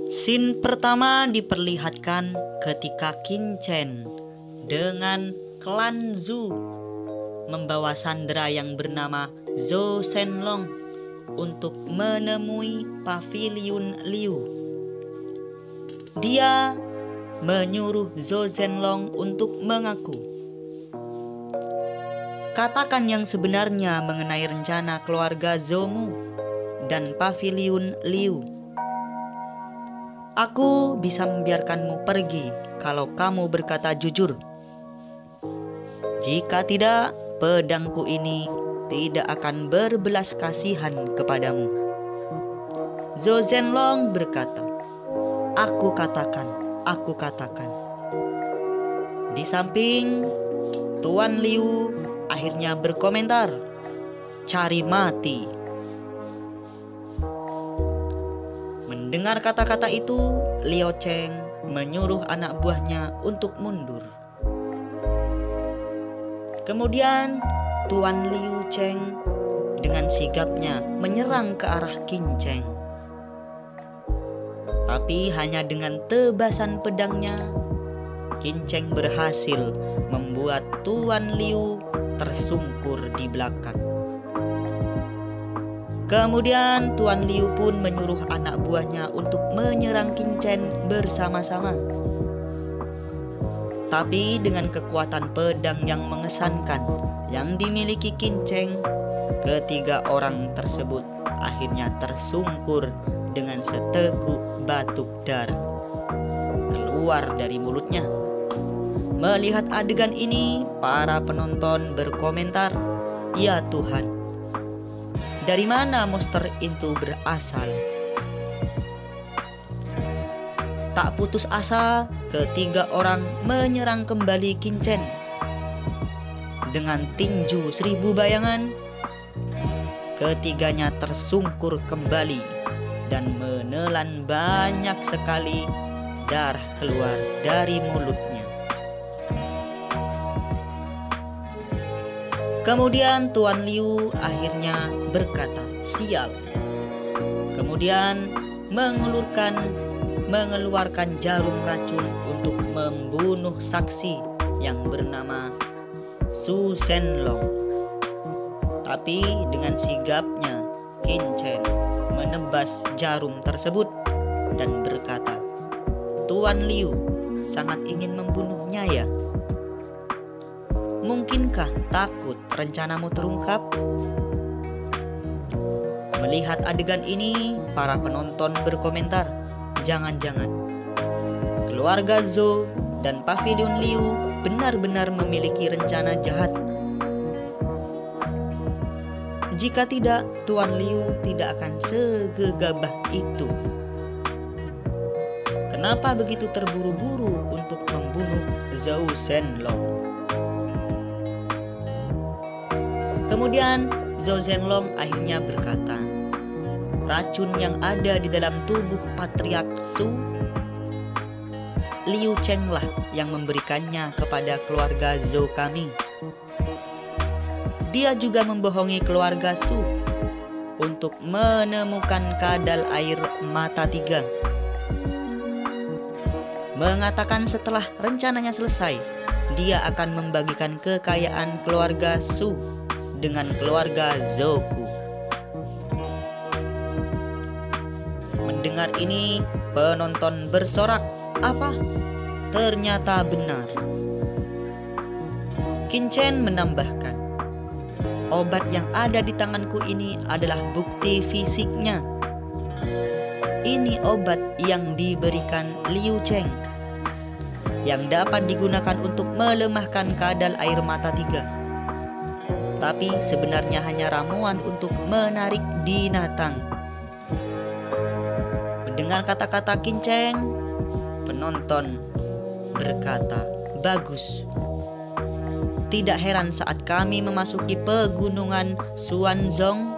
Scene pertama diperlihatkan ketika Qin Chen dengan klan Zhou membawa sandera yang bernama Zhou Shenlong untuk menemui paviliun Liu. Dia menyuruh Zhou Shenlong untuk mengaku. Katakan yang sebenarnya mengenai rencana keluarga Zhou dan paviliun Liu. Aku bisa membiarkanmu pergi kalau kamu berkata jujur. Jika tidak, pedangku ini tidak akan berbelas kasihan kepadamu. Zhou Shenlong berkata, Aku katakan. Di samping, Tuan Liu akhirnya berkomentar, cari mati. Mendengar kata-kata itu, Liu Cheng menyuruh anak buahnya untuk mundur. Kemudian Tuan Liu Cheng dengan sigapnya menyerang ke arah Qin Chen. Tapi hanya dengan tebasan pedangnya, Qin Chen berhasil membuat Tuan Liu tersungkur di belakang. Kemudian Tuan Liu pun menyuruh anak buahnya untuk menyerang Qin Chen bersama-sama. Tapi dengan kekuatan pedang yang mengesankan yang dimiliki Qin Chen, ketiga orang tersebut akhirnya tersungkur dengan seteguk batuk darah keluar dari mulutnya. Melihat adegan ini, para penonton berkomentar, "Ya Tuhan, dari mana monster itu berasal?" Tak putus asa, ketiga orang menyerang kembali Qin Chen. Dengan tinju 1000 bayangan, ketiganya tersungkur kembali dan menelan banyak sekali darah keluar dari mulutnya. Kemudian Tuan Liu akhirnya berkata, "Siap." Kemudian mengeluarkan jarum racun untuk membunuh saksi yang bernama Zhou Shenlong. Tapi dengan sigapnya, Qin Chen menebas jarum tersebut dan berkata, "Tuan Liu sangat ingin membunuhnya ya? Mungkinkah takut rencanamu terungkap?" Melihat adegan ini, para penonton berkomentar, "Jangan-jangan keluarga Zhou dan paviliun Liu benar-benar memiliki rencana jahat. Jika tidak, Tuan Liu tidak akan segegabah itu. Kenapa begitu terburu-buru untuk membunuh Zhou Shenlong?" Kemudian Zhou Shenlong akhirnya berkata, "Racun yang ada di dalam tubuh Patriark Zhou, Liu Cheng lah yang memberikannya kepada keluarga Zhou kami. Dia juga membohongi keluarga Zhou untuk menemukan kadal air mata 3. Mengatakan setelah rencananya selesai, dia akan membagikan kekayaan keluarga Zhou dengan keluarga Zhouku." Mendengar ini, penonton bersorak, "Apa? Ternyata benar." Qin Chen menambahkan, "Obat yang ada di tanganku ini adalah bukti fisiknya. Ini obat yang diberikan Liu Cheng, yang dapat digunakan untuk melemahkan kadal air mata 3. Tapi sebenarnya hanya ramuan untuk menarik binatang." Mendengar kata-kata Qin Chen, penonton berkata, "Bagus. Tidak heran saat kami memasuki pegunungan Xuanzong,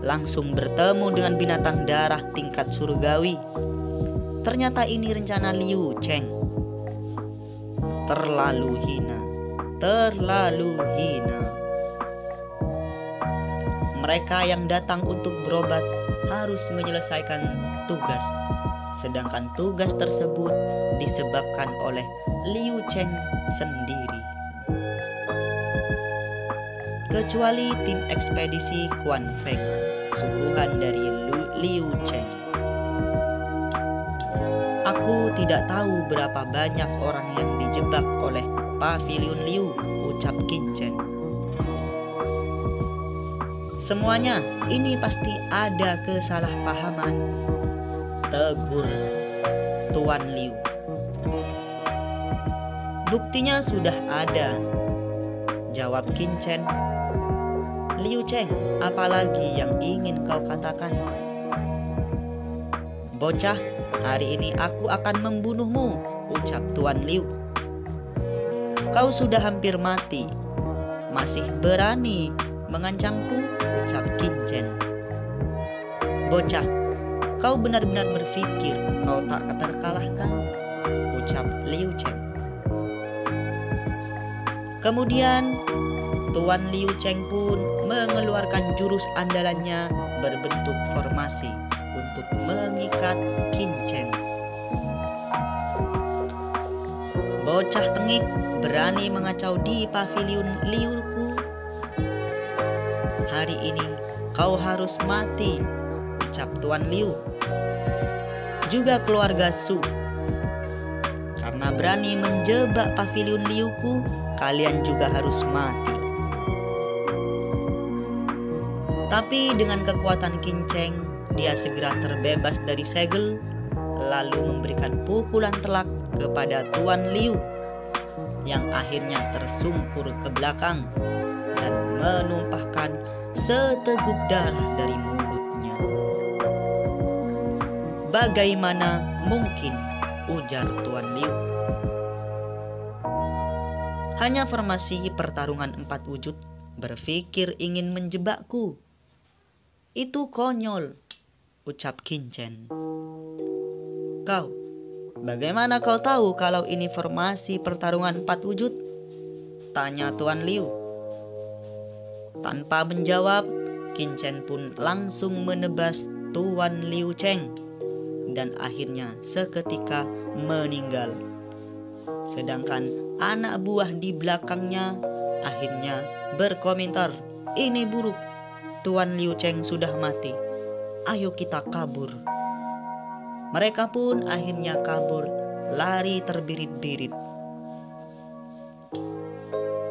langsung bertemu dengan binatang darah tingkat surgawi. Ternyata ini rencana Liu Cheng. Terlalu hina. Mereka yang datang untuk berobat harus menyelesaikan tugas, sedangkan tugas tersebut disebabkan oleh Liu Cheng sendiri. Kecuali tim ekspedisi Quan Feng, suruhan dari Liu Cheng. Aku tidak tahu berapa banyak orang yang dijebak oleh Pavilion Liu, ucap Qin Chen. Semuanya ini pasti ada kesalahpahaman, tegur Tuan Liu. Buktinya sudah ada, jawab Qin Chen. Liu Cheng, apalagi yang ingin kau katakan? Bocah, hari ini aku akan membunuhmu, ucap Tuan Liu. Kau sudah hampir mati, masih berani mengancamku, ucap Qin Chen. Bocah, kau benar-benar berpikir kau tak terkalahkan, ucap Liu Cheng. Kemudian Tuan Liu Cheng pun mengeluarkan jurus andalannya berbentuk formasi untuk mengikat Qin Chen. Bocah tengik, berani mengacau di pavilion Liuku. Hari ini kau harus mati, ucap Tuan Liu. Juga keluarga Su. Karena berani menjebak pavilion Liuku, kalian juga harus mati. Tapi dengan kekuatan Qin Chen, dia segera terbebas dari segel, lalu memberikan pukulan telak kepada Tuan Liu, yang akhirnya tersungkur ke belakang dan menumpahkan seteguk darah dari mulutnya. Bagaimana mungkin, ujar Tuan Liu. Hanya formasi pertarungan 4 wujud, berpikir ingin menjebakku. Itu konyol, ucap Qin Chen. Kau, bagaimana kau tahu kalau ini formasi pertarungan 4 wujud? Tanya Tuan Liu. Tanpa menjawab, Qin Chen pun langsung menebas Tuan Liu Cheng dan akhirnya seketika meninggal. Sedangkan anak buah di belakangnya akhirnya berkomentar, ini buruk, Tuan Liu Cheng sudah mati, ayo kita kabur. Mereka pun akhirnya kabur, lari terbirit-birit.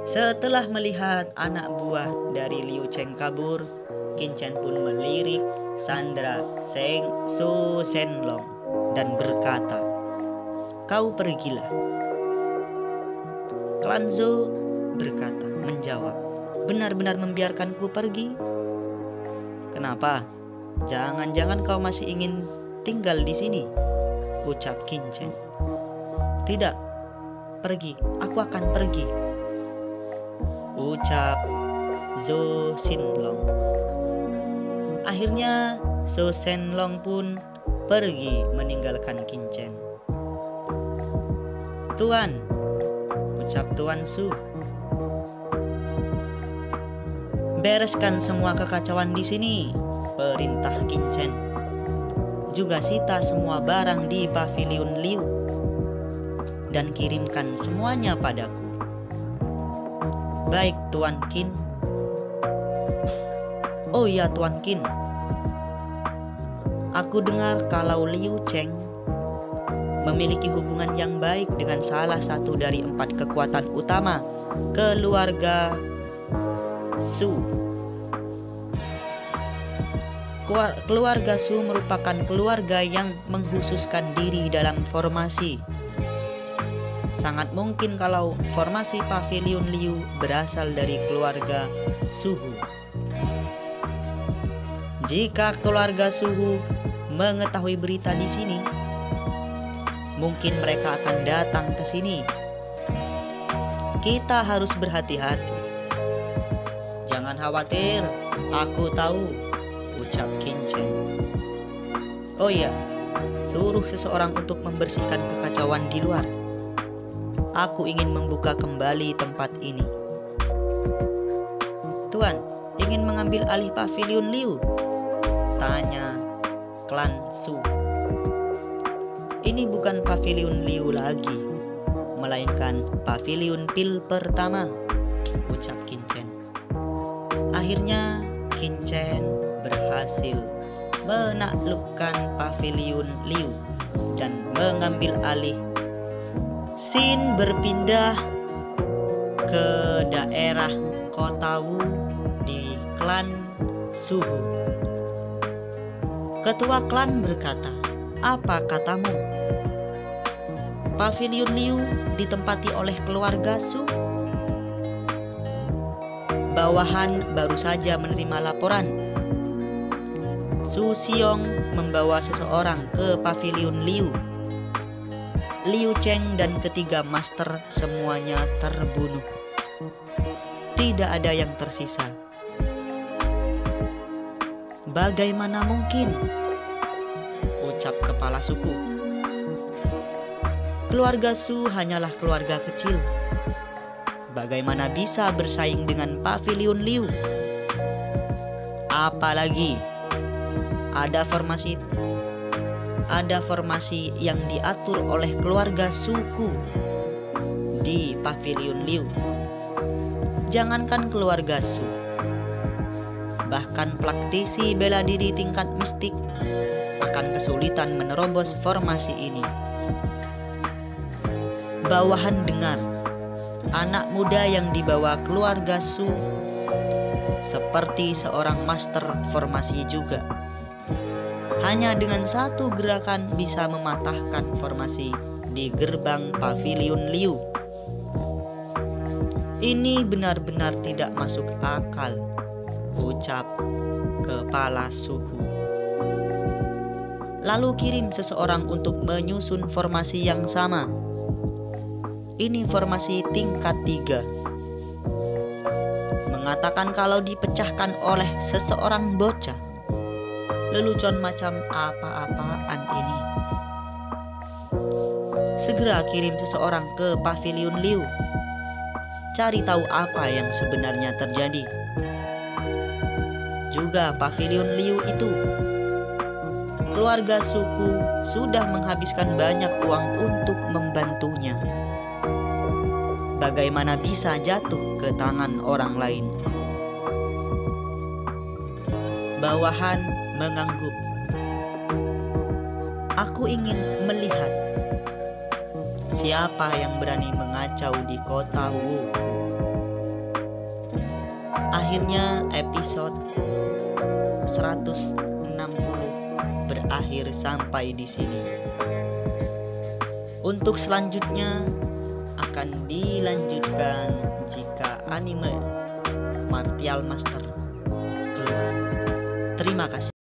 Setelah melihat anak buah dari Liu Cheng kabur, Qin Chen pun melirik Sandra Su Shenlong dan berkata, kau pergilah. Klan Zhou berkata, menjawab, benar-benar membiarkanku pergi? Kenapa? Jangan-jangan kau masih ingin tinggal di sini? Ucap Qin Chen. Tidak, pergi, aku akan pergi, ucap Zhou Shenlong. Akhirnya Zhou Shenlong pun pergi meninggalkan Qin Chen. Tuan, ucap Tuan Su, bereskan semua kekacauan di sini, perintah Qin Chen. Juga sita semua barang di pavilion Liu dan kirimkan semuanya padaku. Baik, Tuan Qin. Oh ya, Tuan Qin. Aku dengar kalau Liu Cheng memiliki hubungan yang baik dengan salah satu dari 4 kekuatan utama keluarga Su. Keluarga Su merupakan keluarga yang mengkhususkan diri dalam formasi. Sangat mungkin kalau formasi pavilion Liu berasal dari keluarga Suhu. Jika keluarga Suhu mengetahui berita di sini, mungkin mereka akan datang ke sini. Kita harus berhati-hati. Jangan khawatir, aku tahu, ucap Qin Chen. Oh iya, suruh seseorang untuk membersihkan kekacauan di luar. Aku ingin membuka kembali tempat ini. Tuan, ingin mengambil alih pavilion Liu? tanya klan Su. Ini bukan pavilion Liu lagi, melainkan pavilion Pil pertama, ucap Qin Chen. Akhirnya Qin Chen berhasil menaklukkan pavilion Liu dan mengambil alih. Xin berpindah ke daerah kota Wu di klan Suhu. Ketua klan berkata, "Apa katamu? Pavilion Liu ditempati oleh keluarga Su?" Bawahan baru saja menerima laporan. Su Xiong membawa seseorang ke pavilion Liu. Liu Cheng dan ketiga master semuanya terbunuh. Tidak ada yang tersisa. Bagaimana mungkin? Ucap kepala suku. Keluarga Su hanyalah keluarga kecil. Bagaimana bisa bersaing dengan pavilion Liu? Apalagi ada formasi yang diatur oleh keluarga suku di pavilion Liu. Jangankan keluarga Su, bahkan praktisi bela diri tingkat mistik akan kesulitan menerobos formasi ini. Bawahan dengar, anak muda yang dibawa keluarga Su seperti seorang master formasi juga. Hanya dengan satu gerakan bisa mematahkan formasi di gerbang pavilion Liu. Ini benar-benar tidak masuk akal, ucap kepala suku. Lalu kirim seseorang untuk menyusun formasi yang sama. Ini formasi tingkat 3. Mengatakan kalau dipecahkan oleh seseorang bocah. Lelucon macam apa-apaan ini. Segera kirim seseorang ke pavilion Liu. Cari tahu apa yang sebenarnya terjadi. Juga pavilion Liu itu. Keluarga suku sudah menghabiskan banyak uang untuk membantunya. Bagaimana bisa jatuh ke tangan orang lain? Bawahan mengangguk. Aku ingin melihat siapa yang berani mengacau di kota Wu. Akhirnya episode 160 berakhir sampai di sini. Untuk selanjutnya akan dilanjutkan jika anime Martial Master keluar. Terima kasih.